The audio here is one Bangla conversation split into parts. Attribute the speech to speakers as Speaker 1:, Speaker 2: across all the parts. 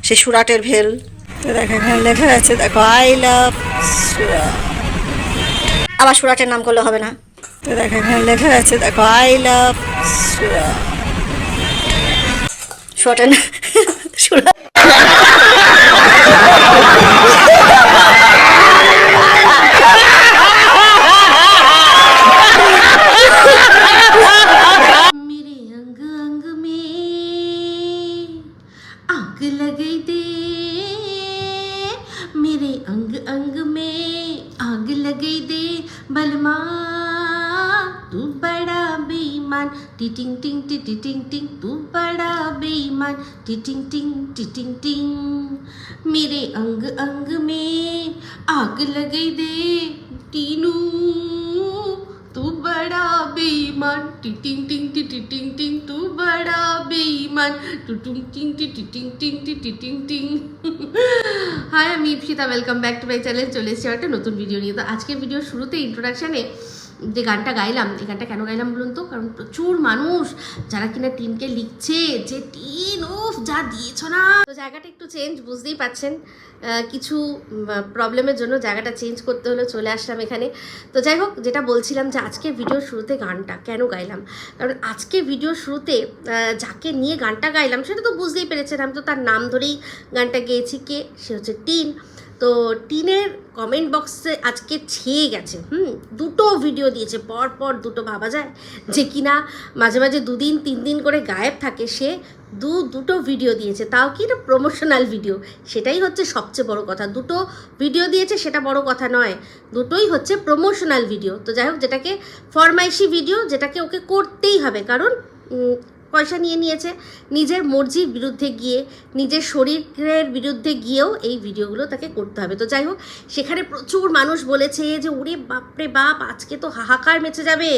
Speaker 1: সে সুরাটের ভেল। তো দেখো এখানে লেখা আছে, দেখো আই লাভ সুরাট। আবার সুরাটের নাম করলে হবে না। তো দেখো এখানে লেখা আছে, দেখো আই লাভ সুরাট। সুরাটের সুরাট।
Speaker 2: मेरे अंग अंग में आग लगी दे, मेरे अंग अंग में आग लगी दे बलमा, तू बड़ा बेईमान टिटिंग टिंग टिटिंग टिंग टिंग, तू बड़ा बेईमान टिटिंग टिंग टिटिंग टिंग, मेरे अंग अंग में आग लगी दे टीनू, तू बड़ा बेईमान टिटिंग टिंग टिटिंग टिंग, तू बड़ा बेईमान टुटुंग टिंग टिटिंग टिंग टिटिंग टिंग। হাই, আমি Ipsita, welcome back to my channel. চলে এসেছি একটা নতুন ভিডিও নিয়ে। তো আজকের ভিডিওর শুরুতে ইন্ট্রোডাকশানে যে গানটা গাইলাম, এই গানটা কেন গাইলাম বলুন তো? কারণ প্রচুর মানুষ যারা কিনা টিনকে লিখছে যে টিন উফ যা দিয়েছ না। তো জায়গাটা একটু চেঞ্জ, বুঝতেই পাচ্ছেন, কিছু প্রবলেমের জন্য জায়গাটা চেঞ্জ করতে হলো, চলে আসলাম এখানে। তো যাই হোক, যেটা বলছিলাম যে আজকে ভিডিওর শুরুতে গানটা কেন গাইলাম, কারণ আজকে ভিডিওর শুরুতে যাকে নিয়ে গানটা গাইলাম সেটা তো বুঝতেই পেরেছেন, আমি তো তার নাম ধরেই গানটা গেয়েছি। কে? সে হচ্ছে টিন। তো টিনের কমেন্ট বক্সে আজকে ছেয়ে গেছে। দুটো ভিডিও দিয়েছে, পর পর দুটো। ভাবা যায় যে কিনা মাঝে মাঝে 2 দিন 3 দিন করে গায়েব থাকে, সে দুটো ভিডিও দিয়েছে, তাও কি না প্রমোশনাল ভিডিও। সেটাই হচ্ছে সবচেয়ে বড় কথা। দুটো ভিডিও দিয়েছে সেটা বড় কথা নয়, দুটোই হচ্ছে প্রমোশনাল ভিডিও। তো যাই হোক, যেটাকে ফরমাইশি ভিডিও, যেটাকে ওকে করতেই হবে, কারণ পয়সা নিয়ে নিয়েছে। নিজের মর্জির বিরুদ্ধে গিয়ে, নিজের শরীরের বিরুদ্ধে গিয়েও এই ভিডিওগুলো তাকে করতে হবে। তো যাই হোক, সেখানে প্রচুর মানুষ বলেছে যে ওরে বাপরে বাপ, আজকে তো হাহাকার মেচে যাবে।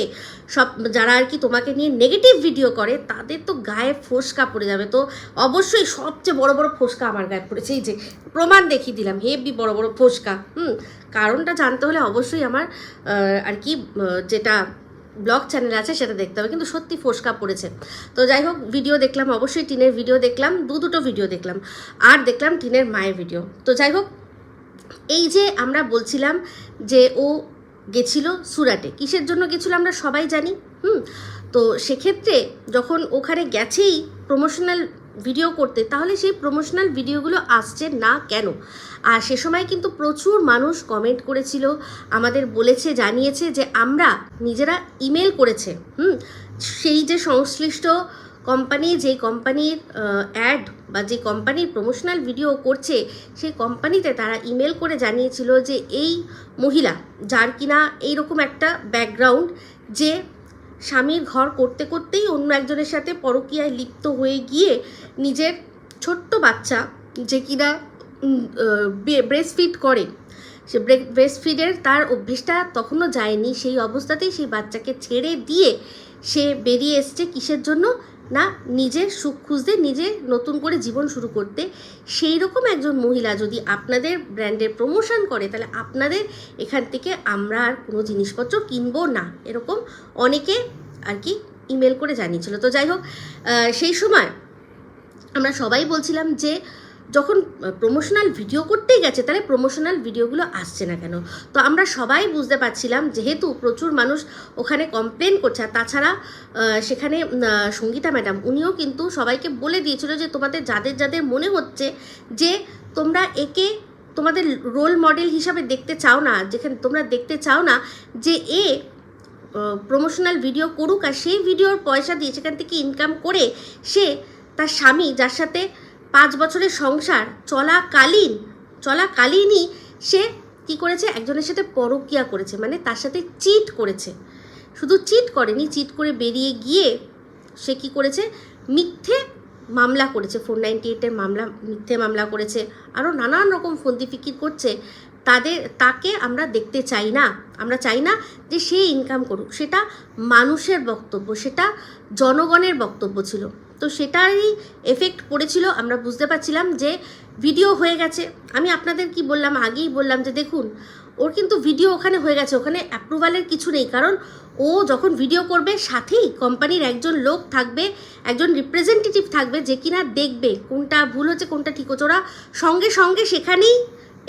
Speaker 2: সব যারা আর কি তোমাকে নিয়ে নেগেটিভ ভিডিও করে তাদের তো গায়ে ফোসকা পড়ে যাবে। তো অবশ্যই সবচেয়ে বড় বড় ফোসকা আমার গায়ে পড়েছে। এই যে প্রমাণ দেখিয়ে দিলাম, হেভি বড় বড় ফোসকা। কারণটা জানতে হলে অবশ্যই আমার আর কি যেটা ব্লগ চ্যানেল আছে সেটা দেখতে হবে, কিন্তু সত্যি ফোসকা পড়েছে। তো যাই হোক, ভিডিও দেখলাম, অবশ্যই টিনের ভিডিও দেখলাম, দুটো ভিডিও দেখলাম, আর দেখলাম টিনের মায়ের ভিডিও। তো যাই হোক, এই যে আমরা বলছিলাম যে ও গেছিল সুরাটে, কিসের জন্য গেছিলো আমরা সবাই জানি। তো সেক্ষেত্রে যখন ওখানে গেছেই প্রমোশনাল ভিডিও করতে, তাহলে সেই প্রমোশনাল ভিডিওগুলো আসছে না কেন? আর সে সময় কিন্তু প্রচুর মানুষ কমেন্ট করেছিল, আমাদের বলেছে, জানিয়েছে যে আমরা নিজেরা ইমেল করেছে। সেই যে সংশ্লিষ্ট কোম্পানি, যে কোম্পানির অ্যাড বা যে কোম্পানির প্রমোশনাল ভিডিও করছে, সেই কোম্পানিতে তারা ইমেল করে জানিয়েছিল যে এই মহিলা, যার কিনা এইরকম একটা ব্যাকগ্রাউন্ড, যে স্বামীর ঘর করতে করতেই অন্য একজনের সাথে পরকীয়ায় লিপ্ত হয়ে গিয়ে নিজের ছোট্ট বাচ্চা, যে কিনা ব্রেস্ট ফিড করে, সে ব্রেস্ট ফিডের তার অভ্যেসটা তখনও যায়নি, সেই অবস্থাতেই সেই বাচ্চাকে ছেড়ে দিয়ে সে বেরিয়ে এসছে। কিসের জন্য? না নিজের সুখ খুঁজতে, নিজে নতুন করে জীবন শুরু করতে। সেই রকম একজন মহিলা যদি আপনাদের ব্র্যান্ডের প্রমোশন করে, তাহলে আপনাদের এখান থেকে আমরা আর কোনো জিনিসপত্র কিনবো না, এরকম অনেকে আর কি ইমেল করে জানিয়েছিল। তো যাই হোক, সেই সময় আমরা সবাই বলছিলাম যে যখন প্রমোশনাল ভিডিও করতেই গেছে, তাহলে প্রমোশনাল ভিডিওগুলো আসছে না কেন? তো আমরা সবাই বুঝতে পারছিলাম, যেহেতু প্রচুর মানুষ ওখানে কমপ্লেন করছে। আর তাছাড়া সেখানে সঙ্গীতা ম্যাডাম, উনিও কিন্তু সবাইকে বলে দিয়েছিল যে তোমাদের যাদের যাদের মনে হচ্ছে যে তোমরা একে তোমাদের রোল মডেল হিসাবে দেখতে চাও না, যেখানে তোমরা দেখতে চাও না যে এ প্রমোশনাল ভিডিও করুক, আর সেই ভিডিওর পয়সা দিয়ে সেখান থেকে ইনকাম করে সে তার স্বামী, যার সাথে 5 বছরের সংসার চলাকালীনই সে কি করেছে, একজনের সাথে পরকীয়া করেছে, মানে তার সাথে চিট করেছে। শুধু চিট করেনি, চিট করে বেরিয়ে গিয়ে সে কি করেছে, মিথ্যে মামলা করেছে, 498-এর মামলা, মিথ্যে মামলা করেছে, আরও নানান রকম ফন্দি ফিকির করছে। তাকে আমরা দেখতে চাই না। আমরা চাই না যে সে ইনকাম করুক। সেটা মানুষের বক্তব্য, সেটা জনগণের বক্তব্য ছিল। তো সেটারই এফেক্ট পড়েছিল। আমরা বুঝতে পারছিলাম যে ভিডিও হয়ে গেছে। আমি আপনাদের কি বললাম, আগেই বললাম যে দেখুন, ওর কিন্তু ভিডিও ওখানে হয়ে গেছে, ওখানে অ্যাপ্রুভালের কিছু নেই, কারণ ও যখন ভিডিও করবে সাথেই কোম্পানির একজন লোক থাকবে, একজন রিপ্রেজেন্টেটিভ থাকবে যে কিনা দেখবে কোনটা ভুল হচ্ছে কোনটা ঠিক হচ্ছে। ওরা সঙ্গে সঙ্গে সেখানেই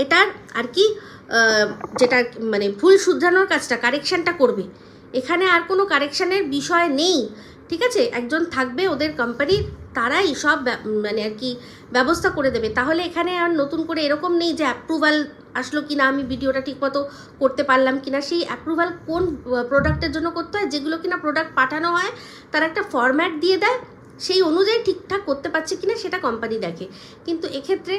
Speaker 2: এটার আর কি যেটা মানে ভুল শুধরানোর কাজটা, কারেকশানটা করবে। এখানে আর কোনো কারেকশানের বিষয় নেই, ঠিক আছে? একজন থাকবে ওদের কোম্পানির, তারাই সব মানে আর কি ব্যবস্থা করে দেবে। তাহলে এখানে আর নতুন করে এরকম নেই যে অ্যাপ্রুভাল আসলো কি না, আমি ভিডিওটা ঠিকমতো করতে পারলাম কি না। সেই অ্যাপ্রুভাল কোন প্রোডাক্টের জন্য করতে হয়, যেগুলো কিনা প্রোডাক্ট পাঠানো হয় তার একটা ফরম্যাট দিয়ে দেয়, সেই অনুযায়ী ঠিকঠাক করতে পারছে কিনা সেটা কোম্পানি দেখে। কিন্তু এক্ষেত্রে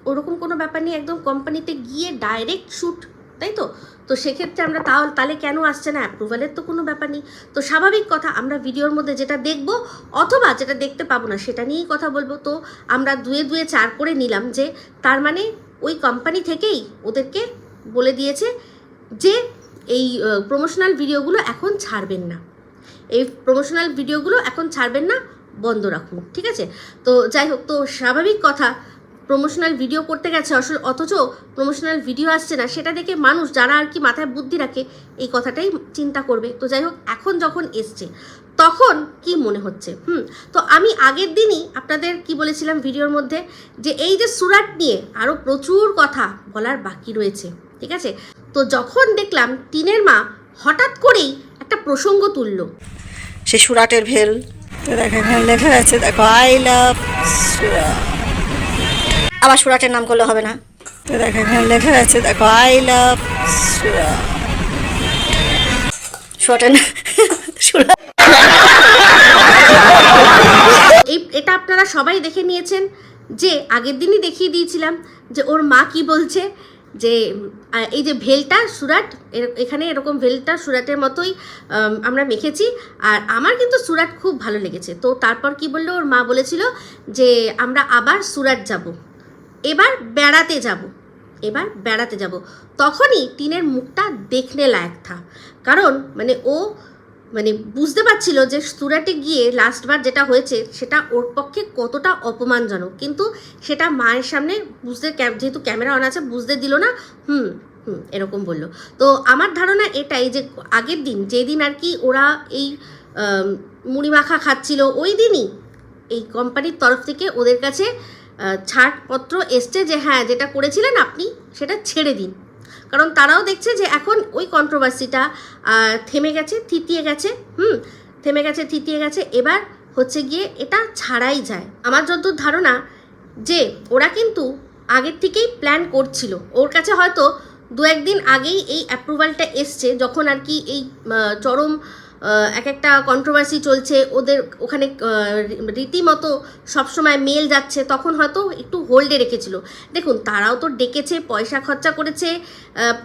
Speaker 2: ওরকম কোনো ব্যাপার নেই, একদম কোম্পানিতে গিয়ে ডাইরেক্ট শ্যুট, তাই তো? তো সেক্ষেত্রে আমরা তাহলে কেন আসছে না? অ্যাপ্রুভালের তো কোনো ব্যাপার নেই। তো স্বাভাবিক কথা, আমরা ভিডিওর মধ্যে যেটা দেখব অথবা যেটা দেখতে পাবো না সেটা নিয়েই কথা বলবো। তো আমরা দুয়ে দুয়ে চার করে নিলাম যে তার মানে ওই কোম্পানি থেকেই ওদেরকে বলে দিয়েছে যে এই প্রমোশনাল ভিডিওগুলো এখন ছাড়বেন না, এই প্রমোশনাল ভিডিওগুলো এখন ছাড়বেন না, বন্ধ রাখুন, ঠিক আছে? তো যাই হোক, তো স্বাভাবিক কথা, প্রমোশনাল ভিডিও করতে গেছে অথচ প্রমোশনাল ভিডিও আসছে না, সেটা দেখে মানুষ যারা আর কি মাথায় বুদ্ধি রাখে এই কথাটাই চিন্তা করবে। তো যাই হোক, এখন যখন এসছে তখন কি মনে হচ্ছে? তো আমি আগের দিনই আপনাদের কি বলেছিলাম ভিডিওর মধ্যে, যে এই যে সুরাট নিয়ে আরও প্রচুর কথা বলার বাকি রয়েছে, ঠিক আছে? তো যখন দেখলাম টিনের মা হঠাৎ করেই একটা প্রসঙ্গ তুললো,
Speaker 1: সে সুরাটের ভেল, তো দেখো এখানে লেখা আছে, দেখো আই লাভ সুরাট। আবার সুরাটের নাম করলে হবে না, তো দেখো এখানে লেখা আছে, দেখো আই লাভ সুরাট। সুরাটের সুরাট
Speaker 2: এটা আপনারা সবাই দেখে নিয়েছেন, যে আগের দিনই দেখিয়ে দিয়েছিলাম যে ওর মা কি বলছে, যে এই যে ভেলটা সুরাট, এখানে এরকম ভেলটা সুরাটের মতোই আমরা মেখেছি, আর আমার কিন্তু সুরাট খুব ভালো লেগেছে। তো তারপর কি বললো, ওর মা বলেছিল যে আমরা আবার সুরাট যাব, এবার বেড়াতে যাব। তখনই টিনের মুখটা দেখনে লায়ক থা, কারণ মানে ও মানে বুঝতে পারছিল যে সুরাটে গিয়ে লাস্টবার যেটা হয়েছে সেটা ওর পক্ষে কতটা অপমানজনক, কিন্তু সেটা মায়ের সামনে বুঝতে, যেহেতু ক্যামেরা অন আছে, বুঝতে দিল না। এরকম বললো। তো আমার ধারণা এটাই, যে আগের দিন যেদিন আর কি ওরা এই মুড়ি মাখা খাচ্ছিল, ওই দিনই এই কোম্পানির তরফ থেকে ওদের কাছে ছাড়পত্র এসছে যে হ্যাঁ যেটা করেছিলেন আপনি সেটা ছেড়ে দিন, কারণ তারাও দেখছে যে এখন ওই কন্ট্রোভার্সিটা থেমে গেছে, থিতিয়ে গেছে। এবার হচ্ছে গিয়ে এটা ছাড়াই যায়। আমার যতদূর ধারণা যে ওরা কিন্তু আগের থেকেই প্ল্যান করছিল, ওর কাছে হয়তো দু একদিন আগেই এই অ্যাপ্রুভালটা এসছে, যখন আর কি এই চরম এক একটা কন্ট্রোভার্সি চলছে ওদের ওখানে, রীতিমতো সবসময় মেল যাচ্ছে, তখন হয়তো একটু হোল্ডে রেখেছিল। দেখুন, তারাও তো ডেকেছে, পয়সা খরচা করেছে,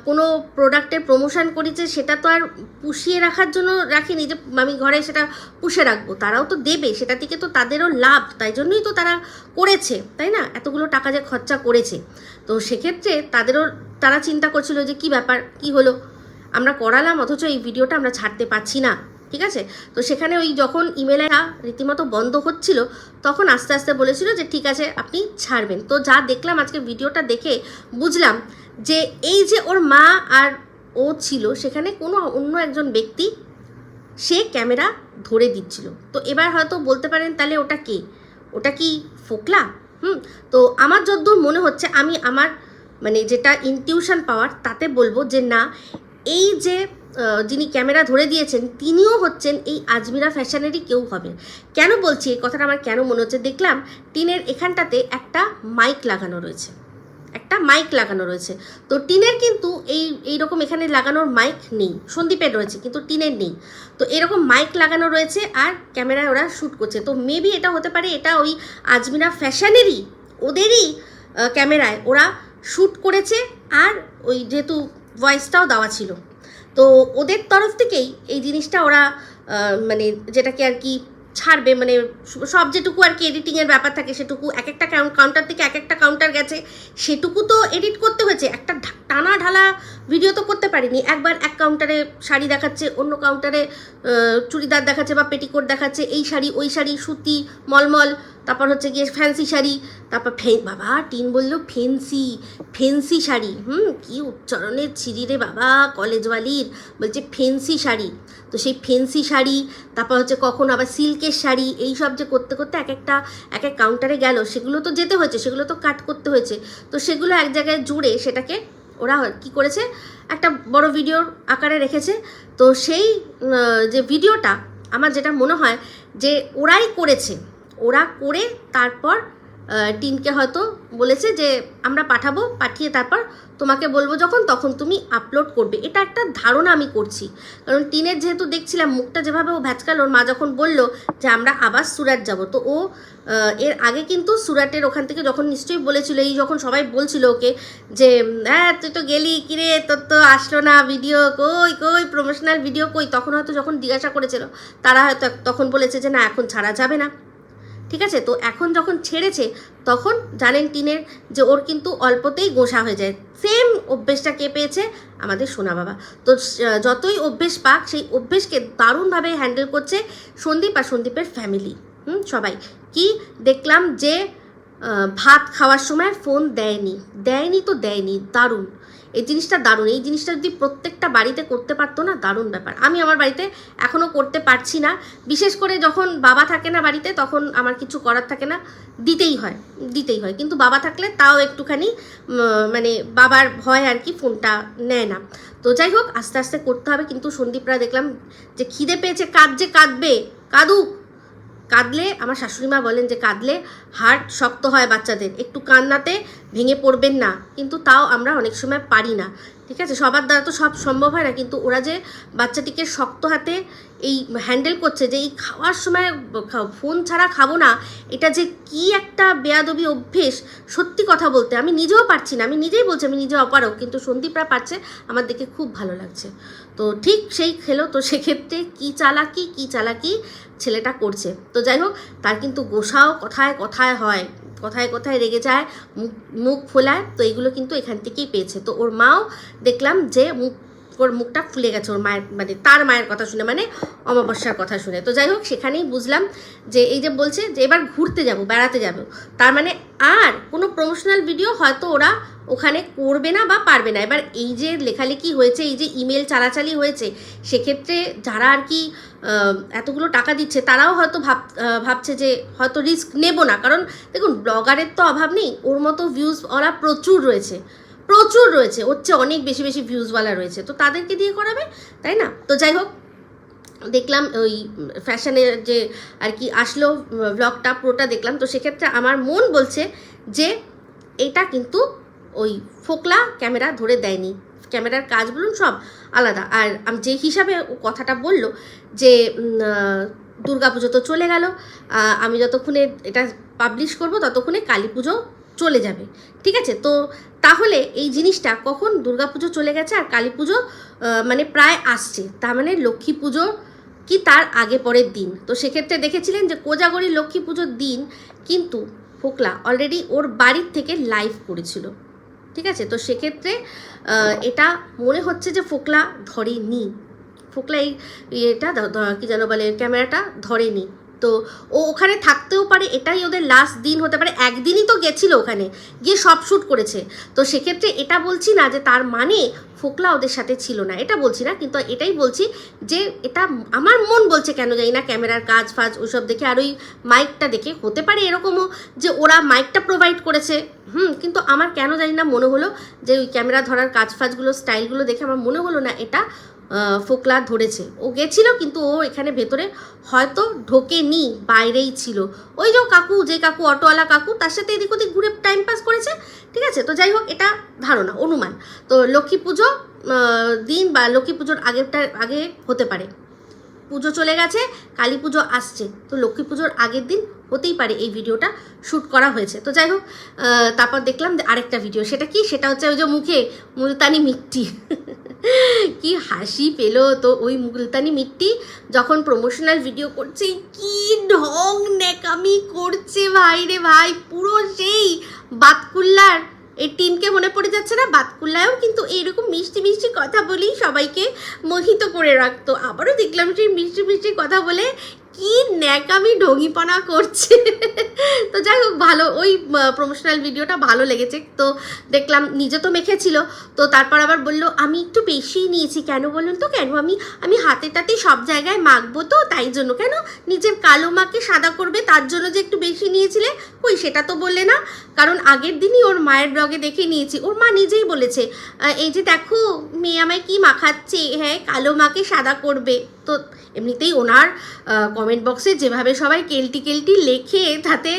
Speaker 2: কোনো প্রোডাক্টের প্রমোশন করেছে, সেটা তো আর পুষিয়ে রাখার জন্য রাখিনি যে আমি ঘরে সেটা পুষে রাখবো, তারাও তো দেবে, সেটা থেকে তো তাদেরও লাভ, তাই জন্যই তো তারা করেছে, তাই না? এতগুলো টাকা যে খরচা করেছে, তো সেক্ষেত্রে তারা চিন্তা করছিল যে কি ব্যাপার, কি হলো, আমরা করালাম অথচ এই ভিডিওটা আমরা ছাড়তে পারছি না, ঠিক আছে? তো সেখানে ওই যখন ইমেলটা রীতিমতো বন্ধ হচ্ছিল, তখন আস্তে আস্তে বলেছিল যে ঠিক আছে আপনি ছাড়বেন। তো যা দেখলাম আজকে ভিডিওটা দেখে বুঝলাম যে এই যে ওর মা আর ও ছিল, সেখানে কোনো অন্য একজন ব্যক্তি সে ক্যামেরা ধরে দিচ্ছিল। তো এবার হয়তো বলতে পারেন তাহলে ওটা কি ফোকলা? তো আমার যতদূর মনে হচ্ছে, আমি আমার মানে যেটা ইনটিউশন পাওয়ার তাতে বলবো যে না, এই যে যিনি ক্যামেরা ধরে দিয়েছেন তিনিও হচ্ছেন এই আজমিরা ফ্যাশনেরই কেউ হবে। কেন বলছি এই কথাটা, আমার কেন মনে হচ্ছে, দেখলাম টিনের এখানটাতে একটা মাইক লাগানো রয়েছে, তো টিনের কিন্তু এইরকম এখানে লাগানোর মাইক নেই, সন্দীপের রয়েছে কিন্তু টিনের নেই। তো এরকম মাইক লাগানো রয়েছে আর ক্যামেরায় ওরা শ্যুট করছে। তো মেবি এটা হতে পারে এটা ওই আজমিরা ফ্যাশনেরই ওদেরই ক্যামেরায় ওরা শ্যুট করেছে, আর ওই যেহেতু ভয়েসটাও দেওয়া ছিল, তো ওদের তরফ থেকেই এই জিনিসটা ওরা মানে যেটাকে আর কি ছাড়বে, মানে সব যেটুকু আর কি এডিটিংয়ের ব্যাপার থাকে সেটুকু, এক একটা কাউন্টার থেকে এক একটা কাউন্টার গেছে, সেটুকু তো এডিট করতে হয়েছে। একটা টানা ঢালা ভিডিও তো করতে পারিনি। একবার এক কাউন্টারে শাড়ি দেখাচ্ছে, অন্য কাউন্টারে চুড়িদার দেখাচ্ছে বা পেটিকোট দেখাচ্ছে, এই শাড়ি ওই শাড়ি, সুতি মলমল, তারপর হচ্ছে গিয়ে ফ্যান্সি শাড়ি, তারপর বাবা টিন বললো ফেন্সি শাড়ি, কি উচ্চারণের ছিরি রে বাবা কলেজওয়ালির, বলছে ফেন্সি শাড়ি। তো সেই ফেন্সি শাড়ি, তারপর হচ্ছে কখন আবার সিল্কের শাড়ি, এই সব যে করতে করতে এক এক কাউন্টারে গেল, সেগুলো তো যেতে হয়েছে, সেগুলো তো কাট করতে হয়েছে। তো সেগুলো এক জায়গায় জুড়ে সেটাকে ওরা কি করেছে, একটা বড় ভিডিওর আকারে রেখেছে। তো সেই যে ভিডিওটা আমার যেটা মনে হয় যে ওরাই করেছে, ওরা করে তারপর টিনকে হয়তো বলেছে যে আমরা পাঠাবো, পাঠিয়ে তারপর তোমাকে বলবো যখন, তখন তুমি আপলোড করবে। এটা একটা ধারণা আমি করছি, কারণ টিনের যেহেতু দেখছিলাম মুখটা যেভাবে ও ভ্যাচকালো, ওর মা যখন বললো যে আমরা আবার সুরাট যাব, তো ও এর আগে কিন্তু সুরাটের ওখান থেকে যখন নিশ্চয়ই বলেছিল, এই যখন সবাই বলছিল ওকে যে হ্যাঁ তুই তো গেলি, কিরে তোর তো আসলো না ভিডিও, কই প্রমোশনাল ভিডিও কই, তখন হয়তো যখন জিজ্ঞাসা করেছিল তারা হয়তো তখন বলেছে যে না এখন ছাড়া যাবে না। ঠিক আছে, তো এখন যখন ছেড়েছে তখন জানেন টিনের যে ওর কিন্তু অল্পতেই গোসা হয়ে যায়। সেম অভ্যেসটা কে পেয়েছে, আমাদের সোনা বাবা। তো যতই অভ্যেস পাক, সেই অভ্যেসকে দারুণভাবে হ্যান্ডেল করছে সন্দীপ আর সন্দীপের ফ্যামিলি, সবাই। কি দেখলাম যে ভাত খাওয়ার সময় ফোন দেয়নি তো দেয়নি, দারুণ এই জিনিসটা, দারুণ। এই জিনিসটা যদি প্রত্যেকটা বাড়িতে করতে পারতো না, দারুণ ব্যাপার। আমি আমার বাড়িতে এখনও করতে পারছি না, বিশেষ করে যখন বাবা থাকে না বাড়িতে, তখন আমার কিছু করার থাকে না, দিতেই হয়। কিন্তু বাবা থাকলে তাও একটুখানি মানে বাবার ভয় আর কি, ফোনটা নেয় না। তো যাই হোক, আস্তে আস্তে করতে হবে। কিন্তু সন্দীপরা দেখলাম যে খিদে পেয়েছে, কাঁদবে, কাঁদলে আমার শাশুড়ি মা বলেন যে কাঁদলে হার্ট শক্ত হয় বাচ্চাদের, একটু কান্নাতে ভেঙে পড়বেন না। কিন্তু তাও আমরা অনেক সময় পারি না, ঠিক আছে, সবার দ্বারা তো সব সম্ভব হয় না। কিন্তু ওরা যে বাচ্চাটিকে শক্ত হাতে এই হ্যান্ডেল করছে, যে এই খাওয়ার সময় ফোন ছাড়া খাবো না, এটা যে কি একটা বেয়াদবি অভ্যেস, সত্যি কথা বলতে আমি নিজেও পারছি না। আমি নিজেই বলছি আমি নিজে অপারক, কিন্তু সন্দীপরা পারছে, আমার দেখে খুব ভালো লাগছে। তো ঠিক সেই খেলো। তো সেক্ষেত্রে কি চালাকি ছেলেটা করছে। তো যাই হোক, তার কিন্তু গোসাও কথায় হয়, কথায় রেগে যায়, মুখ ফোলায়। তো এগুলো কিন্তু এখান থেকেই পেয়েছে। তো ওর মাও দেখলাম যে ওর মুখটা ফুলে গেছে, ওর মায়ের মানে তার মায়ের কথা শুনে, মানে অমাবস্যার কথা শুনে। তো যাই হোক, সেখানেই বুঝলাম যে এই যে বলছে যে এবার ঘুরতে যাব, বেড়াতে যাব, তার মানে আর কোনো প্রমোশনাল ভিডিও হয়তো ওরা ওখানে করবে না বা পারবে না। এবার এই যে লেখালেখি হয়েছে, এই যে ইমেল চালাচালি হয়েছে, সেক্ষেত্রে যারা আর কি এতগুলো টাকা দিচ্ছে, তারাও হয়তো ভাবছে যে হয়তো রিস্ক নেব না। কারণ দেখুন, ব্লগারের তো অভাব নেই, ওর মতো ভিউজওয়ালা প্রচুর রয়েছে, ওর চেয়ে অনেক বেশি ভিউজওয়ালা রয়েছে, তো তাদেরকে দিয়ে করাবে, তাই না? তো যাই হোক, দেখলাম ওই ফ্যাশনের যে আর কি আসলো ব্লগটা, পুরোটা দেখলাম। তো সেক্ষেত্রে আমার মন বলছে যে এটা কিন্তু ওই ফোকলা ক্যামেরা ধরে দেয়নি, ক্যামেরার কাজ বলুন সব আলাদা। আর আমি যে হিসাবে ও কথাটা বললো যে দুর্গাপুজো তো চলে গেল, আমি যতক্ষণে এটা পাবলিশ করব ততক্ষণে কালী পুজো চলে যাবে, ঠিক আছে। তো তাহলে এই জিনিসটা কখন, দুর্গাপুজো চলে গেছে আর কালী পুজো মানে প্রায় আসছে, তার মানে লক্ষ্মী পুজো কি তার আগে পরের দিন। তো সেক্ষেত্রে দেখেছিলেন যে কোজাগরি লক্ষ্মী পুজোর দিন কিন্তু ফোকলা অলরেডি ওর বাড়ির থেকে লাইভ করেছিল, ঠিক আছে। তো সেক্ষেত্রে এটা মনে হচ্ছে যে ফোকলা ধরেনি, ফোকলা এই এটা কি যেন বলে, ক্যামেরাটা ধরেনি। তো ও ওখানে থাকতেও পারে, এটাই ওদের লাস্ট দিন হতে পারে, একদিনই তো গেছিলো ওখানে, গিয়ে সব শ্যুট করেছে। তো সেক্ষেত্রে এটা বলছি না যে তার মানে ফোকলা ওদের সাথে ছিল না, এটা বলছি না, কিন্তু এটাই বলছি যে এটা আমার মন বলছে, কেন জানি না, ক্যামেরার কাজ ফাজ ওইসব দেখে আর ওই মাইকটা দেখে, হতে পারে এরকমও যে ওরা মাইকটা প্রোভাইড করেছে, কিন্তু আমার কেন জানি না মনে হলো যে ওই ক্যামেরা ধরার কাজ ফাজগুলো, স্টাইলগুলো দেখে আমার মনে হলো না এটা ফোকলা ধরেছে। ও গেছিল কিন্তু ও এখানে ভেতরে হয়তো ঢোকেনি, বাইরেই ছিল। ওই যে কাকু অটোওয়ালা কাকু, তার সাথে এদিক ওদিক ঘুরে টাইম পাস করেছে, ঠিক আছে। তো যাই হোক, এটা ধারণা, অনুমান। তো লক্ষ্মী পুজো দিন বা লক্ষ্মী পুজোর আগে হতে পারে, পুজো চলে গেছে, কালী পুজো আসছে, তো লক্ষ্মী পুজোর আগের দিন হতেই পারে এই ভিডিওটা শ্যুট করা হয়েছে। তো যাই হোক, তারপর দেখলাম যে আরেকটা ভিডিও, সেটা হচ্ছে ওই যে মুখে মুলতানি মিট্টি কি হাসি পেলো। তো ওই মুলতানি মিট্টি যখন প্রমোশনাল ভিডিও করছে, কি ঢং নেকামি করছে ভাই রে ভাই, পুরো সেই বাতকুল্লার এই টিনকে মনে পড়ে যাচ্ছে না, বাতকুল্লায়ও কিন্তু এইরকম মিষ্টি মিষ্টি কথা বলেই সবাইকে মোহিত করে রাখতো। আবারও দেখলাম সেই মিষ্টি মিষ্টি কথা বলে কি ন্যাকামি ঢঙ্গিপনা করছে। তো যাই হোক, ভালো, ওই প্রমোশনাল ভিডিওটা ভালো লেগেছে। তো দেখলাম নিজে তো মেখেছিল, তো তারপর আবার বললো আমি একটু বেশিই নিয়েছি। কেন বলুন তো, কেন আমি হাতে টাতে সব জায়গায় মাখবো তো তাই জন্য। কেন নিজের কালো মাকে সাদা করবে তার জন্য যে একটু বেশি নিয়েছিলে, কই সেটা তো বললে না। কারণ আগের দিনই ওর মায়ের ব্লগে দেখে নিয়েছি, ওর মা নিজেই বলেছে এই যে দেখো মেয়ে আমায় কি মাখাচ্ছে, হ্যাঁ কালো মাকে সাদা করবে। তো এমনিতেই ওনার কমেন্ট বক্সে যেভাবে সবাই কেলটি কেলটি লেখে, তাতে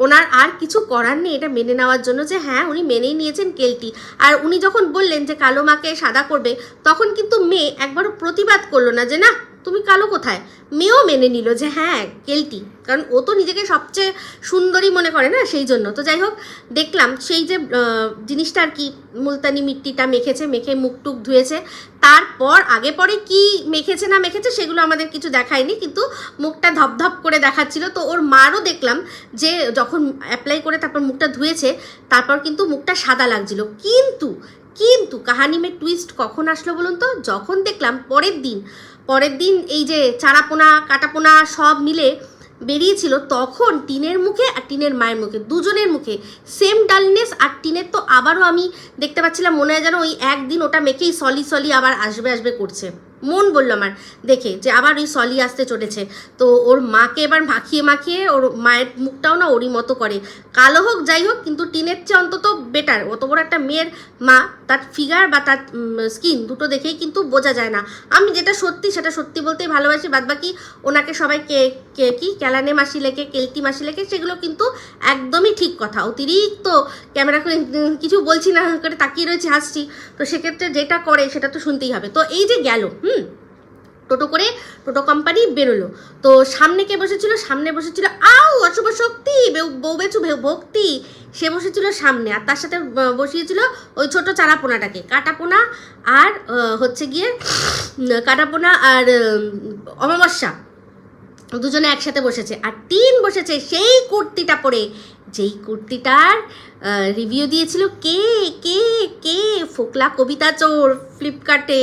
Speaker 2: ওনার আর কিছু করার নেই এটা মেনে নেওয়ার জন্য যে হ্যাঁ উনি মেনেই নিয়েছেন কেলটি। আর উনি যখন বললেন যে কালো মাকে সাদা করবে, তখন কিন্তু মেয়ে একবারও প্রতিবাদ করলো না যে না তুমি কালো কোথায়। মেয়েও মেনে নিল যে হ্যাঁ কেলটি, কারণ ও তো নিজেকে সবচেয়ে সুন্দরী মনে করে না, সেই জন্য। তো যাই হোক, দেখলাম সেই যে জিনিসটা আর কি মুলতানি মিট্টিটা মেখেছে, মেখে মুখ টুক ধুয়েছে, তারপর আগে পরে কি মেখেছে না মেখেছে সেগুলো আমাদের কিছু দেখায়নি, কিন্তু মুখটা ধপধপ করে দেখাচ্ছিল। তো ওর মারও দেখলাম যে যখন অ্যাপ্লাই করে তারপর মুখটা ধুয়েছে, তারপর কিন্তু মুখটা সাদা লাগছিল। কিন্তু কাহানি মে টুইস্ট কখন আসলো বলুন তো, যখন দেখলাম পরের দিন এই যে চারাপোনা কাটাপোনা সব মিলে বেরিয়েছিল, তখন টিনের মুখে আর টিনের মায়ের মুখে দুজনের মুখে সেম ডালনেস। আর টিনের তো আবারও আমি দেখতে পাচ্ছিলাম, মনে হয় যেন ওই একদিন ওটা মেখেই সলি আবার আসবে করছে। মন বললো আমার দেখে যে আবার ওই সলি আসতে চলেছে। তো ওর মাকে এবার মাখিয়ে ওর মায়ের মুখটাও না ওরই মতো করে, কালো হোক যাই হোক, কিন্তু টিনের চেয়ে অন্তত বেটার। অত বড় একটা মেয়ের মা, তার ফিগার বা তার স্কিন দুটো দেখেই কিন্তু বোঝা যায় না। আমি যেটা সত্যি সেটা সত্যি বলতেই ভালোবাসি, বাদবাকি ওনাকে সবাই কি ক্যালানে মাসি লেখে, কেলটি মাসি লেখে, সেগুলো কিন্তু একদমই ঠিক কথা। অতিরিক্ত ক্যামেরা করে কিছু বলছি না করে তাকিয়ে রয়েছি, হাসছি, তো সেক্ষেত্রে যেটা করে সেটা তো শুনতেই হবে। তো এই যে গেল টোটো কোম্পানি বেরোলো, তো সামনে কে বসেছিল, সামনে বসেছিল অশুভ শক্তি বউ বেচু ভক্তি, সে বসেছিল সামনে। আর তার সাথে বসিয়েছিল ওই ছোট চারাপোনাটাকে, কাটাপোনা আর হচ্ছে গিয়ে কাটাপোনা আর অমাবস্যা, দুজনে একসাথে বসেছে। আর টিন বসেছে সেই কুর্তিটা পরে, যেই কুর্তিটার রিভিউ দিয়েছিল কে ফোকলা কবিতা চোর ফ্লিপকার্টে,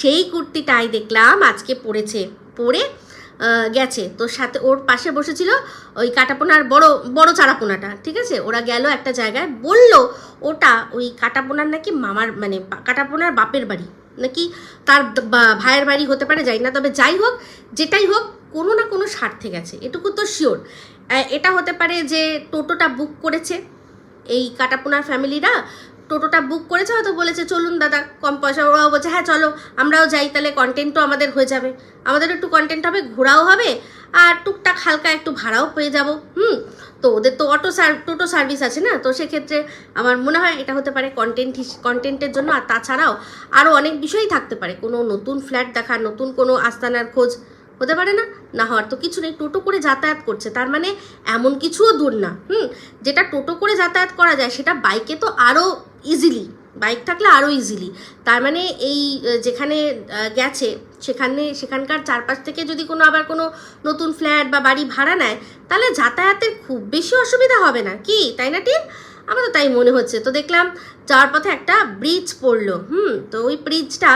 Speaker 2: সেই কুর্তিটাই দেখলাম আজকে পরে গেছে। তো সাথে ওর পাশে বসেছিল ওই কাটাপোনার বড় চারাপোনাটা, ঠিক আছে। ওরা গেল একটা জায়গায়, বলল ওটা ওই কাটাপোনার নাকি মামার মানে কাটাপোনার বাপের বাড়ি নাকি তার ভাইয়ের বাড়ি হতে পারে, যাই না। তবে যাই হোক যেটাই হোক, কোনো না কোনো স্বার্থে গেছে, এটুকু তো শিওর। এটা হতে পারে যে টোটোটা বুক করেছে এই কাটাপোনার ফ্যামিলিরা, টোটোটা বুক করেছে, হয়তো বলেছে চলুন দাদা কম পয়সা, ওরাও বলছে হ্যাঁ চলো আমরাও যাই, তাহলে কন্টেন্টও আমাদের হয়ে যাবে, আমাদের একটু কন্টেন্ট হবে, ঘোরাও হবে, আর টুকটাক হালকা একটু ভাড়াও পেয়ে যাব। তো ওদের তো টোটো সার্ভিস আছে না, তো সেক্ষেত্রে আমার মনে হয় এটা হতে পারে কন্টেন্টের জন্য। আর তাছাড়াও আরও অনেক বিষয়ই থাকতে পারে, কোনো নতুন ফ্ল্যাট দেখা, নতুন কোনো আস্তানার খোঁজ হতে পারে না হওয়ার তো কিছু নেই। টোটো করে যাতায়াত করছে, তার মানে এমন কিছুও দূর না। যেটা টোটো করে যাতায়াত করা যায় সেটা বাইকে তো আরও ইজিলি, বাইক থাকলে আরও ইজিলি। তার মানে এই যেখানে গেছে সেখানকার চারপাশ থেকে যদি আবার কোনো নতুন ফ্ল্যাট বা বাড়ি ভাড়া নেয়, তাহলে যাতায়াতের খুব বেশি অসুবিধা হবে না, কি তাই না টিন? আমার তো তাই মনে হচ্ছে। তো দেখলাম যাওয়ার পথে একটা ব্রিজ পড়লো, তো ওই ব্রিজটা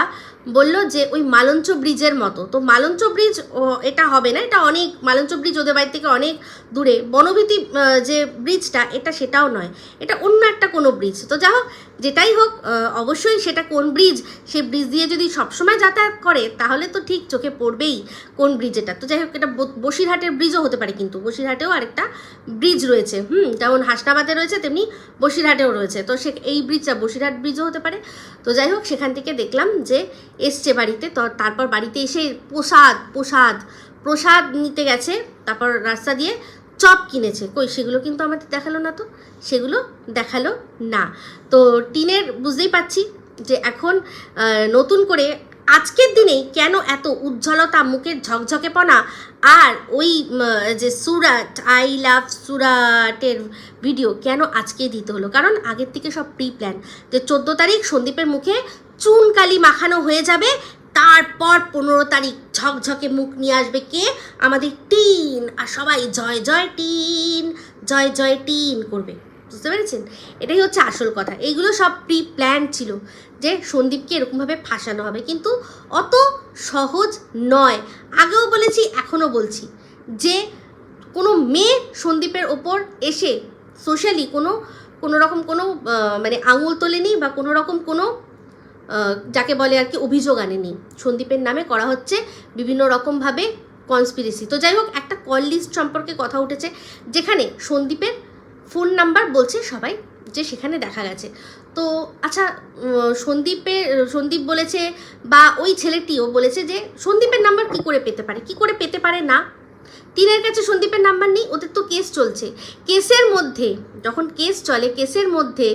Speaker 2: বললো যে ওই মালঞ্চ ব্রিজের মতো। তো মালঞ্চ ব্রিজ এটা হবে না, এটা অনেক, মালঞ্চ ব্রিজ ওদের বাড়ি থেকে অনেক দূরে। বনভীতি যে ব্রিজটা এটা সেটাও নয়, এটা অন্য একটা কোনো ব্রিজ। তো যা হোক যেটাই হোক, অবশ্যই সেটা কোন ব্রিজ, সেই ব্রিজ দিয়ে যদি সবসময় যাতায়াত করে তাহলে তো ঠিক চোখে পড়বেই কোন ব্রিজ এটা। তো যাই হোক, এটা বসিরহাটের ব্রিজও হতে পারে, কিন্তু বসিরহাটেও আরেকটা ব্রিজ রয়েছে, যেমন হাসনাবাদে রয়েছে তেমনি বসিরহাটেও রয়েছে। তো এই ব্রিজটা বসিরহাট ব্রিজও হতে পারে। তো যাই হোক, সেখান থেকে দেখলাম যে এসছে বাড়িতে। তো তারপর বাড়িতে এসে প্রসাদ নিতে গেছে, তারপর রাস্তা দিয়ে চপ কিনেছে, কই সেগুলো কিন্তু আমাদের দেখালো না। তো টিনের বুঝতেই পাচ্ছি যে এখন নতুন করে আজকের দিনেই কেন এত উজ্জ্বলতা, মুখের ঝকঝকেপনা, আর ওই যে সুরাট, আই লাভ সুরাটের ভিডিও কেন আজকে দিতে হলো? কারণ আগের থেকে সব প্রি প্ল্যান, যে 14 তারিখ সন্দীপের মুখে চুনকালি মাখানো হয়ে যাবে, তারপর 15 তারিখ ঝকঝকে মুখ নিয়ে আসবে কে? আমাদের টিন, আর সবাই জয় জয় টিন করবে। বুঝতে পেরেছেন? এটাই হচ্ছে আসল কথা। এইগুলো সব প্রি প্ল্যান ছিল যে সন্দীপকে এরকমভাবে ফাঁসানো হবে, কিন্তু অত সহজ নয়। আগেও বলেছি, এখনও বলছি যে কোনো মেয়ে সন্দীপের ওপর এসে সোশ্যালি কোনো রকম কোনো মানে আঙুল তোলেনি বা কোনো রকম কোনো যাকে বলে আর কি অভিযোগ আনেনি। সন্দীপের নামে করা হচ্ছে বিভিন্ন রকমভাবে কনস্পিরেসি। তো যাই হোক, একটা কল লিস্ট সম্পর্কে কথা উঠেছে, যেখানে সন্দীপের ফোন নাম্বার বলছে সবাই যে সেখানে দেখা গেছে। তো আচ্ছা, সন্দীপ বলেছে বা ওই ছেলেটিও বলেছে যে সন্দীপের নাম্বার কি করে পেতে পারে না। টিনের কাছে সন্দীপের নাম্বার নেই, ওদের তো কেস চলছে। কেসের মধ্যে যখন কেস চলে, কেসের মধ্যে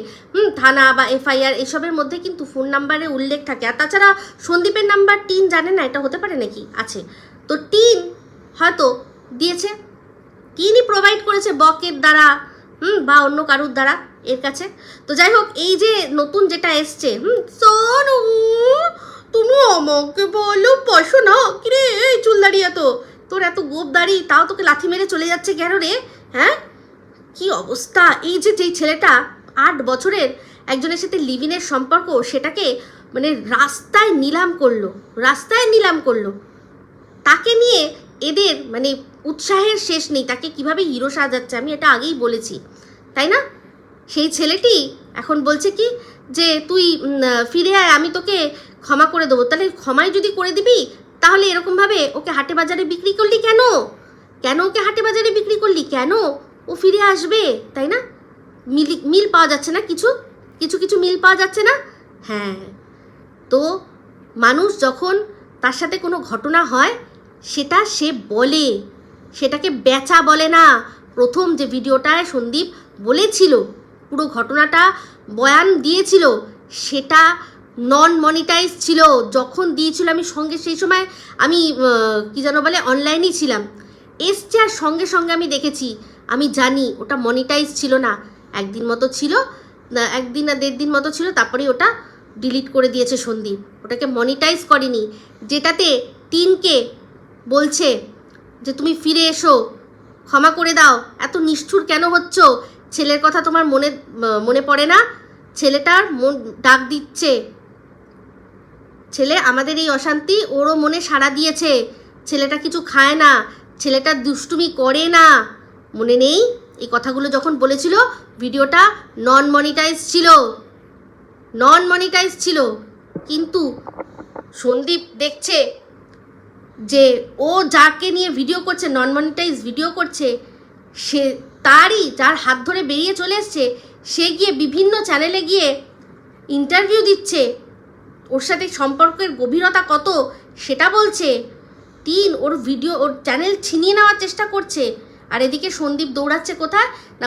Speaker 2: থানা বা এফআইআর এসবের মধ্যে কিন্তু ফোন নাম্বারে উল্লেখ থাকে। আর তাছাড়া সন্দীপের নাম্বার টিন জানে না, এটা হতে পারে নাকি? আছে। তো টিন হয়তো দিয়েছে, টিনই প্রোভাইড করেছে বকের দ্বারা বা অন্য কারুর দ্বারা এর কাছে। তো যাই হোক, এই যে নতুন যেটা এসছে, সোনু তুমি আমাকে বলো পশো না, কিরে এই চুল দাঁড়িয়ে তো তোর এত গোপ দাড়ি, তাও তোকে লাথি মেরে চলে যাচ্ছে কেন রে? হ্যাঁ, কি অবস্থা! এই যে যেই ছেলেটা 8 বছরের একজনের সাথে লিভিনের সম্পর্ক, সেটাকে মানে রাস্তায় নিলাম করলো। তাকে নিয়ে এদের মানে উৎসাহের শেষ নেই, তাকে কিভাবে হিরো সাজাচ্ছে, আমি এটা আগেই বলেছি, তাই না? সেই ছেলেটি এখন বলছে কি যে তুই ফিরে আয়, আমি তোকে ক্ষমা করে দেবো। তাহলে ক্ষমাই যদি করে দিবি, তাহলে এরকমভাবে ওকে হাটে বাজারে বিক্রি করলি কেন? ওকে হাটে বাজারে বিক্রি করলি কেন? ও ফিরে আসবে, তাই না? মিল পাওয়া যাচ্ছে না, কিছু মিল পাওয়া যাচ্ছে না। হ্যাঁ, তো মানুষ যখন তার সাথে কোনো ঘটনা হয় সেটা সে বলে, সেটাকে বেচা বলে না। প্রথম যে ভিডিওটায় সন্দীপ বলেছিল, পুরো ঘটনাটা বয়ান দিয়েছিল, সেটা নন মনিটাইজ ছিল। যখন দিয়েছিল আমি সেই সময় আমি কি যেন বলে অনলাইনেই ছিলাম, এসছে আর সঙ্গে আমি দেখেছি, আমি জানি ওটা মনিটাইজ ছিল না। একদিন মতো ছিল, 1 না 1.5 দিন মতো ছিল, তারপরে ওটা ডিলিট করে দিয়েছে সন্দীপ, ওটাকে মনিটাইজ করেনি। যেটাতে টিনকে বলছে যে তুমি ফিরে এসো, ক্ষমা করে দাও, এত নিষ্ঠুর কেন হচ্ছ? ছেলের কথা তোমার মনে পড়ে না? ছেলেটার মন ডাক দিচ্ছে, ছেলে আমাদের এই অশান্তি ওরও মনে সাড়া দিয়েছে। ছেলেটা কিছু খায় না, ছেলেটা দুষ্টুমি করে না, মনে নেই? এই কথাগুলো যখন বলেছিল, ভিডিওটা নন মনিটাইজ ছিল। কিন্তু সন্দীপ দেখছে যে ও যাকে নিয়ে ভিডিও করছে, নন মনিটাইজ ভিডিও করছে, সে যার হাত ধরে বেরিয়ে চলে এসছে, সে গিয়ে বিভিন্ন চ্যানেলে গিয়ে ইন্টারভিউ দিচ্ছে, ওর সাথে সম্পর্কের গভীরতা কত সেটা বলছে। টিন ওর চ্যানেল ছিনিয়ে নেওয়ার চেষ্টা করছে। আর এদিকে সন্দীপ দৌড়াচ্ছে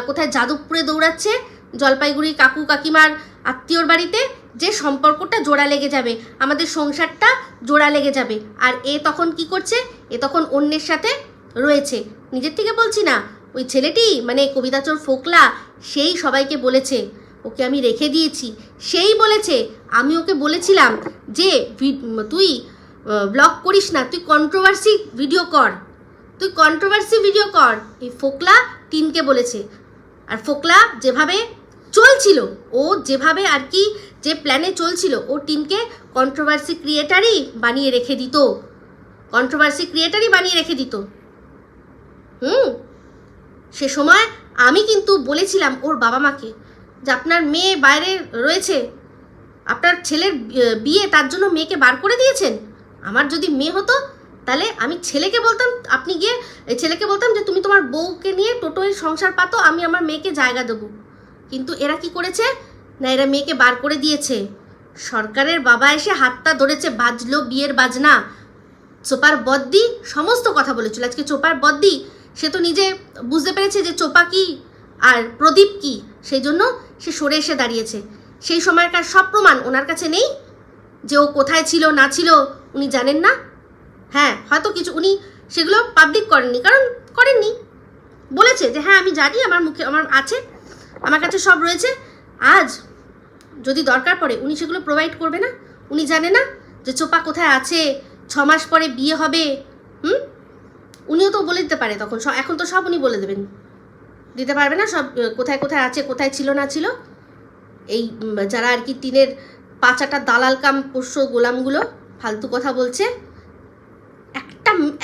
Speaker 2: কোথায় যাদবপুরে দৌড়াচ্ছে, জলপাইগুড়ি কাকু কাকিমার আত্মীয়র বাড়িতে, যে সম্পর্কটা জোড়া লেগে যাবে, আমাদের সংসারটা জোড়া লেগে যাবে। আর এ তখন কি করছে? এ তখন অন্যের সাথে রয়েছে। নিজের থেকে বলছি না, ওই ছেলেটি মানে কবিতাচোর ফোকলা, সেই সবাইকে বলেছে ওকে আমি রেখে দিয়েছি। সেই বলেছে, আমি ওকে বলেছিলাম যে তুই ব্লগ করিস না, তুই কন্ট্রোভার্সি ভিডিও কর। এই ফোকলা টিনকে বলেছে। আর ফোকলা যেভাবে চলছিল, ও যেভাবে আর কি যে প্ল্যানে চলছিল, ও টিনকে কন্ট্রোভার্সি ক্রিয়েটারই বানিয়ে রেখে দিত। সে সময় আমি কিন্তু বলেছিলাম ওর বাবা মাকে যে আপনার মেয়ে বাইরে রয়েছে, আপনার ছেলের বিয়ে, তার জন্য মেয়েকে বার করে দিয়েছেন। আমার যদি মেয়ে হতো, তাহলে আমি ছেলেকে বলতাম যে তুমি তোমার বউকে নিয়ে টোটোয় সংসার পাতো, আমি আমার মেয়েকে জায়গা দেবো। কিন্তু এরা কি করেছে না, এরা মেয়েকে বার করে দিয়েছে। সরকারের বাবা এসে হাতটা ধরেছে, বাজলো বিয়ের বাজনা। চোপার বদ্দি সমস্ত কথা বলেছিল। আজকে চোপার বদ্দি সে তো নিজে বুঝতে পেরেছে যে চোপা কি আর প্রদীপ কি, সেই জন্য সে সরে এসে দাঁড়িয়েছে। সেই সময়কার সব প্রমাণ ওনার কাছে নেই, যে ও কোথায় ছিল না ছিল উনি জানেন না। হ্যাঁ, হয়তো কিছু উনি সেগুলো পাবলিক করেননি, বলেছে যে হ্যাঁ আমি জানি, আমার কাছে সব রয়েছে। আজ যদি দরকার পড়ে উনি সেগুলো প্রোভাইড করবে না? উনি জানে না যে চোপা কোথায় আছে, 6 মাস পরে বিয়ে হবে? উনিও তো বলে দিতে পারে তখন, এখন তো সব উনি বলে দেবেন। দিতে পারবে না, সব কোথায় কোথায় আছে, কোথায় ছিল না ছিল, এই যারা আর কি টিনের পাচাটা দালাল কাম পোষ্য গোলামগুলো ফালতু কথা বলছে।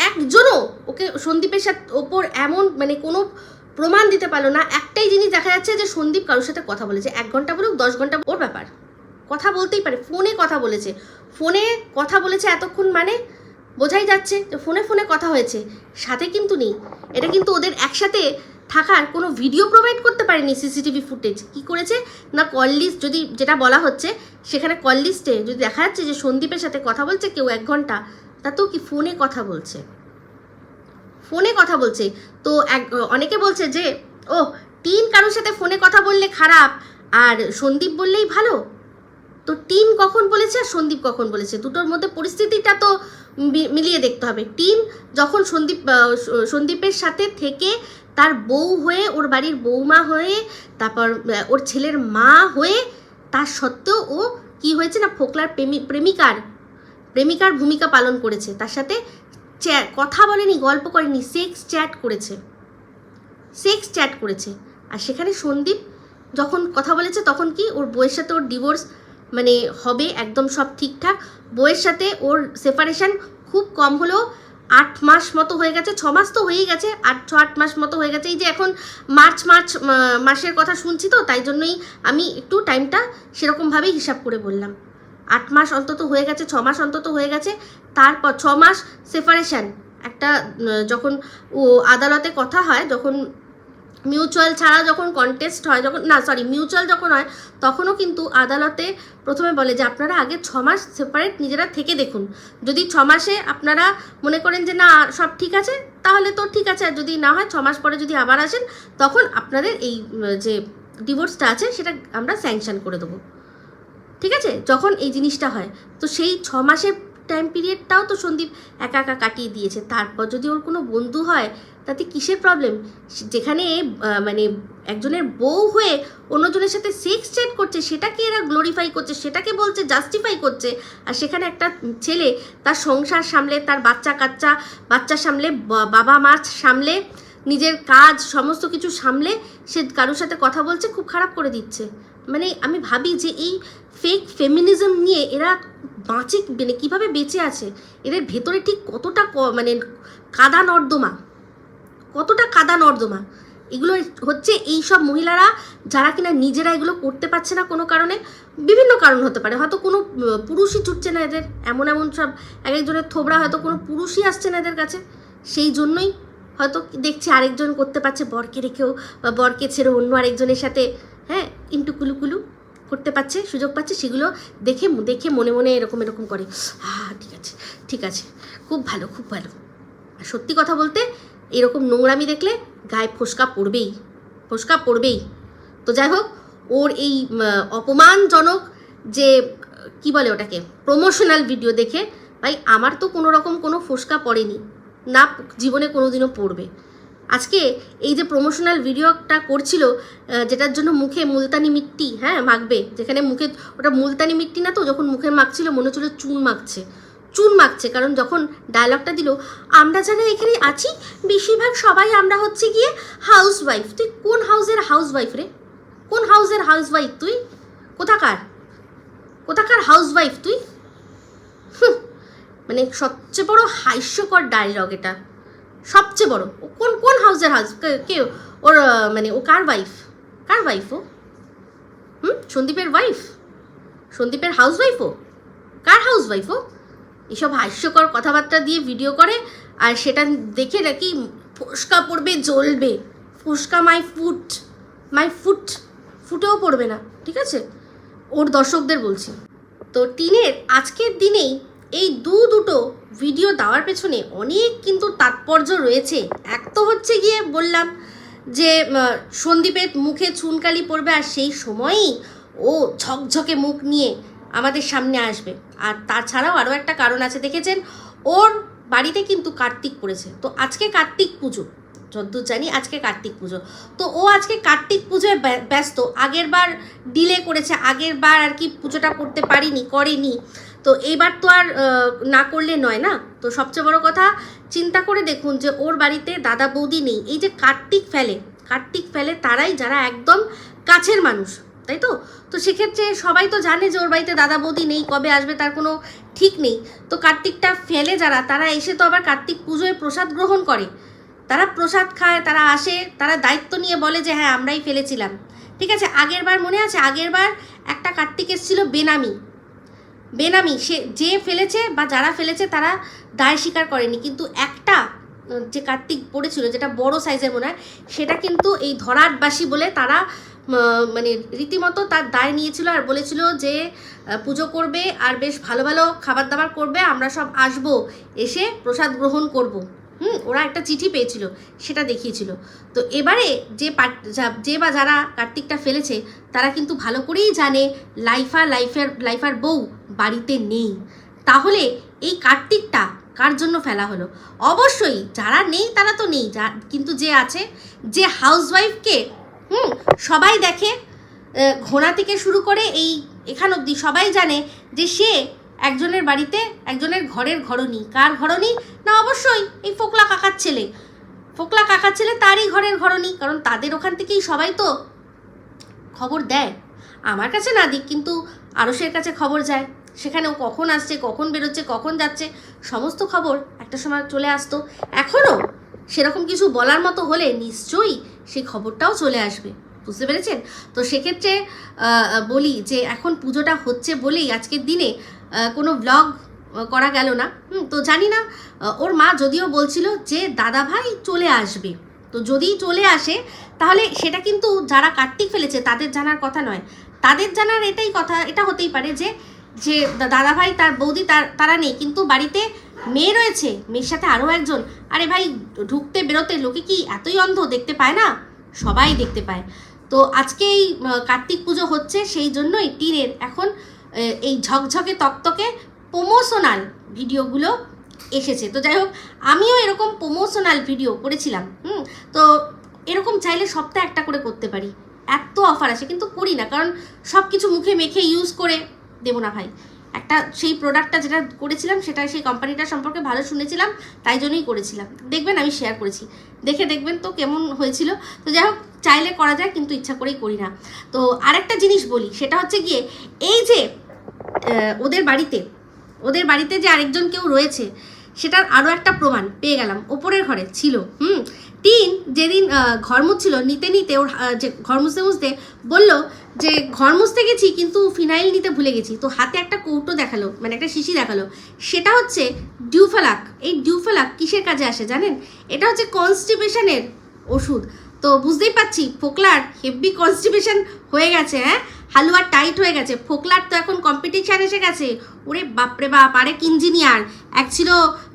Speaker 2: একজনও ওকে সন্দীপের সাথে ওপর এমন মানে কোনো প্রমাণ দিতে পারলো না। একটাই জিনিস দেখা যাচ্ছে যে সন্দীপ কারোর সাথে কথা বলেছে, 1 ঘন্টা বলুক 10 ঘন্টা, ওর ব্যাপার, কথা বলতেই পারে। ফোনে কথা বলেছে, ফোনে কথা বলেছে এতক্ষণ, মানে বোঝাই যাচ্ছে যে ফোনে ফোনে কথা হয়েছে, সাথে কিন্তু নেই। এটা কিন্তু ওদের একসাথে থাকার কোনো ভিডিও প্রোভাইড করতে পারেনি, সিসিটিভি ফুটেজ। কি করেছে না, কল লিস্ট যদি যেটা বলা হচ্ছে সেখানে কল লিস্টে যদি দেখা যাচ্ছে যে সন্দীপের সাথে কথা বলছে কেউ 1 ঘন্টা, তাতেও কি ফোনে কথা বলছে, ফোনে কথা বলছে। তো অনেকে বলছে যে ও টিন কারোর সাথে ফোনে কথা বললে খারাপ আর সন্দীপ বললেই ভালো। তো টিন কখন বলেছে আর সন্দীপ কখন বলেছে, দুটোর মধ্যে পরিস্থিতিটা তো মিলিয়ে দেখতে হবে। টিন যখন সন্দীপের সাথে থেকে তার বউ হয়ে, ওর বাড়ির বৌমা হয়ে, তারপর ওর ছেলের মা হয়ে, তার সত্ত্বেও ও কি হয়েছে না, ফোকলার প্রেমিকার ভূমিকা পালন করেছে। তার সাথে কথা বলেনি, গল্প করেনি, সেক্স চ্যাট করেছে। আর সেখানে সন্দীপ যখন কথা বলেছে তখন কি ওর বউয়ের সাথে ওর ডিভোর্স মানে হবে, একদম সব ঠিকঠাক। বউয়ের সাথে ওর সেপারেশন খুব কম হলেও 8 মাস মতো হয়ে গেছে, 6 মাস তো হয়েই গেছে, 8 মাস মতো হয়ে গেছে। এই যে এখন মার্চ মাসের কথা শুনছি, তো তাই জন্যই আমি একটু টাইমটা সেরকমভাবেই হিসাব করে বললাম। 8 মাস অন্তত হয়ে গেছে, 6 মাস অন্তত হয়ে গেছে। তারপর 6 মাস সেপারেশন, একটা যখন ও আদালতে কথা হয়, যখন মিউচুয়াল ছাড়া যখন কন্টেস্ট হয়, মিউচুয়াল যখন হয়, তখনও কিন্তু আদালতে প্রথমে বলে যে আপনারা আগে 6 মাস সেপারেট নিজেরা থেকে দেখুন। যদি 6 মাসে আপনারা মনে করেন যে না সব ঠিক আছে, তাহলে তো ঠিক আছে। আর যদি না হয় 6 মাস পরে যদি আবার আসেন, তখন আপনাদের এই যে ডিভোর্সটা আছে সেটা আমরা স্যাংশন করে দেবো। ঠিক আছে, যখন এই জিনিসটা হয়, তো সেই 6 মাসের টাইম পিরিয়ডটাও তো সন্দীপ একা একা কাটিয়ে দিয়েছে। তারপর যদি ওর কোনো বন্ধু হয়, তাতে কিসের প্রবলেম? যেখানে মানে একজনের বউ হয়ে অন্যজনের সাথে সেক্স চ্যাট করছে, সেটাকে এরা গ্লোরিফাই করছে, সেটাকে বলছে জাস্টিফাই করছে। আর সেখানে একটা ছেলে তার সংসার সামলে, তার বাচ্চা সামলে, বাবা মা সামলে, নিজের কাজ সমস্ত কিছু সামলে সে কারোর সাথে কথা বলছে, খুব খারাপ করে দিচ্ছে। মানে আমি ভাবি যে এই ফেক ফেমিনিজম নিয়ে এরা বাঁচে, মানে কীভাবে বেঁচে আছে, এদের ভেতরে ঠিক কতটা মানে কাদা নর্দমা এগুলো হচ্ছে। এই সব মহিলারা যারা কিনা নিজেরা এগুলো করতে পারছে না কোনো কারণে, বিভিন্ন কারণ হতে পারে, হয়তো কোনো পুরুষই ছুটছে না এদের, এমন সব একজনের থোবড়া, হয়তো কোনো পুরুষই আসছে না এদের কাছে, সেই জন্যই হয়তো দেখছি আরেকজন করতে পারছে, বরকে রেখেও বা বরকে ছেড়ে অন্য আরেকজনের সাথে হ্যাঁ কুলু করতে পারছে, সুযোগ পাচ্ছে। সেগুলো দেখে মনে এরকম করে, ঠিক আছে, খুব ভালো। আর সত্যি কথা বলতে এরকম নোংরামি দেখলে গায়ে ফোসকা পড়বেই। তো যাই হোক, ওর এই অপমানজনক যে কি বলে ওটাকে, প্রমোশনাল ভিডিও দেখে ভাই আমার তো কোনো রকম কোনো ফোসকা পড়েনি, না জীবনে কোনোদিনও পড়বে। আজকে এই যে প্রমোশনাল ভিডিওটা করছিল, যেটার জন্য মুখে মুলতানি মিট্টি মাখবে, যেখানে মুখে ওটা মুলতানি মিট্টি না, তো যখন মুখে মাখছিল মনে হচ্ছিল চুন মাখছে। কারণ যখন ডায়লগটা দিল, আমরা যারা এখানে আছি বেশিরভাগ সবাই আমরা হচ্ছে গিয়ে হাউসওয়াইফ। তুই কোন হাউসের হাউসওয়াইফ রে? কোন হাউসের হাউসওয়াইফ তুই? কোথাকার হাউসওয়াইফ তুই? মানে সবচেয়ে বড় হাস্যকর ডায়লগ এটা, সবচেয়ে বড়। কোন হাউসের কে ওর, মানে ও কার ওয়াইফ ও? সন্দীপের ওয়াইফ? সন্দীপের হাউসওয়াইফ ও? কার হাউসওয়াইফ ও? এসব হাস্যকর কথাবার্তা দিয়ে ভিডিও করে, আর সেটা দেখে নাকি ফোসকা পড়বে, জ্বলবে। ফোসকা মাই ফুটেও পড়বে না, ঠিক আছে? ওর দর্শকদের বলছি। তো টিনের আজকের দিনেই এই দুটো ভিডিও দেওয়ার পেছনে অনেক কিন্তু তাৎপর্য রয়েছে। এক তো হচ্ছে গিয়ে বললাম যে সন্দীপের মুখে চুনকালি পড়বে, আর সেই সময়ই ও ঝকঝকে মুখ নিয়ে আমাদের সামনে আসবে। আর তাছাড়াও আরও একটা কারণ আছে, দেখেছেন ওর বাড়িতে কিন্তু কার্তিক পড়েছে। তো আজকে কার্তিক পুজো, যতদূর জানি আজকে কার্তিক পুজো। তো ও আজকে কার্তিক পুজোয় ব্যস্ত। আগের বার ডিলে করেছে, আগের বার আর কি পুজোটা করতে করেনি। তো এইবার তো আর না করলে নয় না। তো সবচেয়ে বড় কথা চিন্তা করে দেখুন যে ওর বাড়িতে দাদা বৌদি নেই। এই যে কার্তিক ফেলে, কার্তিক ফেলে তারাই যারা একদম কাছের মানুষ, তাই তো? তো সেক্ষেত্রে সবাই তো জানে যে ওর বাড়িতে দাদা বৌদি নেই, কবে আসবে তার কোনো ঠিক নেই। তো কার্তিকটা ফেলে যারা, তারা এসে তো আবার কার্তিক পুজোয় প্রসাদ গ্রহণ করে, তারা প্রসাদ খায়, তারা আসে, তারা দায়িত্ব নিয়ে বলে যে হ্যাঁ আমরাই ফেলেছিলাম। ঠিক আছে, আগের বার মনে আছে, আগের বার একটা কার্তিক এসেছিল বেনামি, সে যে ফেলেছে বা যারা ফেলেছে তারা দায় স্বীকার করেনি, কিন্তু একটা যে কার্তিক পড়েছিল যেটা বড় সাইজের মনে হয়, সেটা কিন্তু এই ধরাটবাসী বলে তারা মানে রীতিমতো তার দায় নিয়েছিল আর বলেছিল যে পুজো করবে আর বেশ ভালো ভালো খাবার দাবার করবে, আমরা সব আসবো, এসে প্রসাদ গ্রহণ করব। ওরা একটা চিঠি পেয়েছিল, সেটা দেখিয়েছিল। তো এবারে যে বা যারা কার্তিকটা ফেলেছে তারা কিন্তু ভালো করেই জানে লাইফার বউ বাড়িতে নেই। তাহলে এই কার্তিকটা কার জন্য ফেলা হলো? অবশ্যই যারা নেই তারা তো নেই, কিন্তু যে আছে, যে হাউসওয়াইফকে সবাই দেখে, ঘোড়া থেকে শুরু করে এখান অবধি সবাই জানে যে সে একজনের বাড়িতে, একজনের ঘরের ঘরণী। কার ঘরণী? না অবশ্যই এই ফোকলা কাকার ছেলে তারই ঘরের ঘরণী, কারণ তাদের ওখান থেকেই সবাই তো খবর দেয়। আমার কাছে না দিক, কিন্তু আরশের কাছে খবর যায়, সেখানে ও কখন আসছে, কখন বেরোচ্ছে, কখন যাচ্ছে, সমস্ত খবর একটা সময় চলে আসতো। এখনও সেরকম কিছু বলার মতো হলে নিশ্চয়ই সেই খবরটাও চলে আসবে, বুঝতে পেরেছেন? তো সেক্ষেত্রে বলি যে এখন পুজোটা হচ্ছে বলেই আজকের দিনে কোনো ব্লগ করা গেল না। তো জানি না, ওর মা যদিও বলছিল যে দাদা ভাই চলে আসবে, তো যদি চলে আসে তাহলে সেটা কিন্তু যারা কার্তিক ফেলেছে তাদের জানার কথা নয়, তাদের জানার এটা হতেই পারে যে দাদা ভাই তার বৌদি তারা নেই, কিন্তু বাড়িতে মেয়ে রয়েছে, মেয়ের সাথে আরও একজন। আরে ভাই, ঢুকতে বেরোতে লোকে কি এতই অন্ধ, দেখতে পায় না? সবাই দেখতে পায়। তো আজকে এই কার্তিক পুজো হচ্ছে, সেই জন্যই টিনের এখন এই ঝকঝকে তকতকে প্রমোশনাল ভিডিওগুলো এসেছে। তো যাই হোক, আমিও এরকম প্রমোশনাল ভিডিও করেছিলাম। তো এরকম চাইলে সপ্তাহে একটা করে করতে পারি, এত অফার আসে, কিন্তু করি না, কারণ সব কিছু মুখে মেখে ইউজ করে দেবো না ভাই। একটা সেই প্রোডাক্টটা যেটা করেছিলাম সেটা সেই কোম্পানিটার সম্পর্কে ভালো শুনেছিলাম, তাই জন্যই করেছিলাম। দেখবেন আমি শেয়ার করেছি, দেখে দেখবেন তো কেমন হয়েছিল। তো যাই হোক, চাইলে করা যায়, কিন্তু ইচ্ছা করেই করি না। তো আরেকটা জিনিস বলি, সেটা হচ্ছে গিয়ে এই যে ওদের বাড়িতে যে আরেকজন কেউ রয়েছে, সেটার আরও একটা প্রমাণ পেয়ে গেলাম। ওপরের ঘরে ছিল টিন, যেদিন ঘর মুছছিল, নিতে ওর যে ঘর মুছতে বললো যে ঘর মুছতে গেছি কিন্তু ফিনাইল নিতে ভুলে গেছি। তো হাতে একটা কৌটো দেখালো, মানে একটা শিশি দেখালো, সেটা হচ্ছে ডিউফালাক। এই ডিউফালাক কিসের কাজে আসে জানেন? এটা হচ্ছে কনস্টিপেশনের ওষুধ। তো বুঝতেই পারছি ফোকলার হেভি কনস্টিপেশন হয়ে গেছে, হালুয়া টাইট হয়ে গেছে। ফোকলার তো এখন কম্পিটিশান এসে গেছে, ওরে বাপরে বাপ। আরেক ইঞ্জিনিয়ার, এক ছিল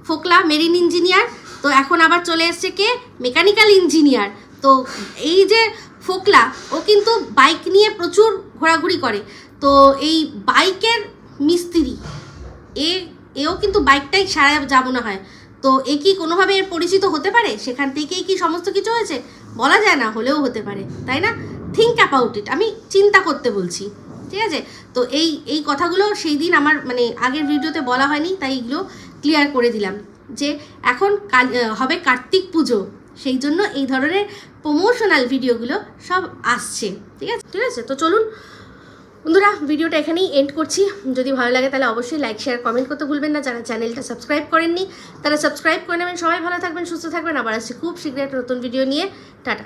Speaker 2: ফোকলা মেরিন ইঞ্জিনিয়ার, তো এখন আবার চলে এসছে কে? Mechanical engineer. তো এই যে ফোকলা, ও কিন্তু বাইক নিয়ে প্রচুর ঘোরাঘুরি করে, তো এই বাইকের মিস্ত্রি, এও কিন্তু বাইকটাই সারা যাবো না হয়। তো এ কি কোনোভাবে এর পরিচিত হতে পারে? সেখান থেকেই কি সমস্ত কিছু হয়েছে? বলা যায় না, হলেও হতে পারে, তাই না? থিঙ্ক অ্যাবাউট ইট, আমি চিন্তা করতে বলছি, ঠিক আছে? তো এই কথাগুলো সেই দিন আমার মানে আগের ভিডিওতে বলা হয়নি, তাই এগুলো ক্লিয়ার করে দিলাম যে এখন হবে কার্তিক পুজো, সেই জন্য এই ধরনের প্রমোশনাল ভিডিওগুলো সব আসছে, ঠিক আছে? তো চলুন বন্ধুরা, ভিডিওটা এখানেই এন্ড করছি। যদি ভালো লাগে তাহলে অবশ্যই লাইক, শেয়ার, কমেন্ট করতে ভুলবেন না। যারা চ্যানেলটা সাবস্ক্রাইব করেননি তারা সাবস্ক্রাইব করে নেবেন। সবাই ভালো থাকবেন, সুস্থ থাকবেন। আবার আসছি খুব শীঘ্রই একটা নতুন ভিডিও নিয়ে। টাটা।